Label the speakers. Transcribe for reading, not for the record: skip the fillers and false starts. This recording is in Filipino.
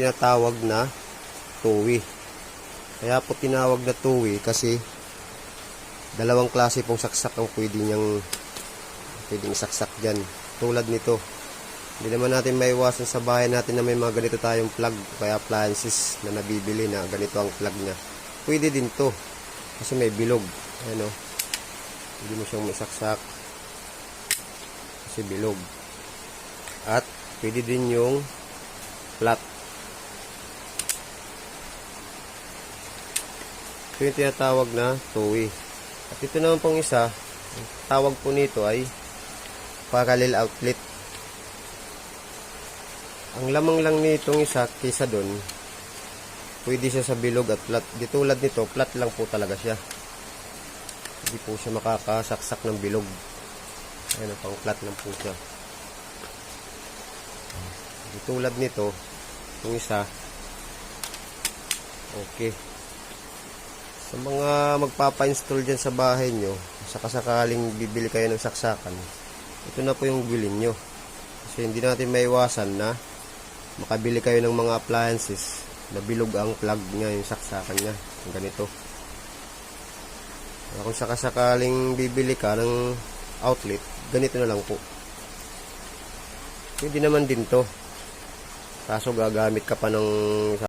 Speaker 1: tinatawag na tuwi. Kaya po tinawag na tuwi kasi dalawang klase pong saksak ang pwedeng saksak dyan. Tulad nito. Hindi naman natin maiwasan sa bahay natin na may mga ganito tayong plug kaya appliances na nabibili na ganito ang plug niya. Pwede din to kasi may bilog. Ayan o. Hindi mo siyang masaksak kasi bilog. At pwede din yung flat. Ito yung tinatawag na tuwi. At ito naman pong isa, tawag po nito ay parallel outlet. Ang lamang lang nitong isa kaysa doon, pwede siya sa bilog at flat. Di tulad nito, flat lang po talaga siya. Hindi po siya makakasaksak ng bilog. Ayan, pang flat lang po siya. Di tulad nito, itong isa, okay. Sa mga magpapa-install dyan sa bahay nyo, sakasakaling bibili kayo ng saksakan, ito na po yung bilhin nyo. Kasi hindi natin maiwasan na makabili kayo ng mga appliances na bilog ang plug niya, yung saksakan niya, yung ganito. Kung sakasakaling bibili ka ng outlet, ganito na lang po. Pwede naman din to, kaso gagamit ka pa ng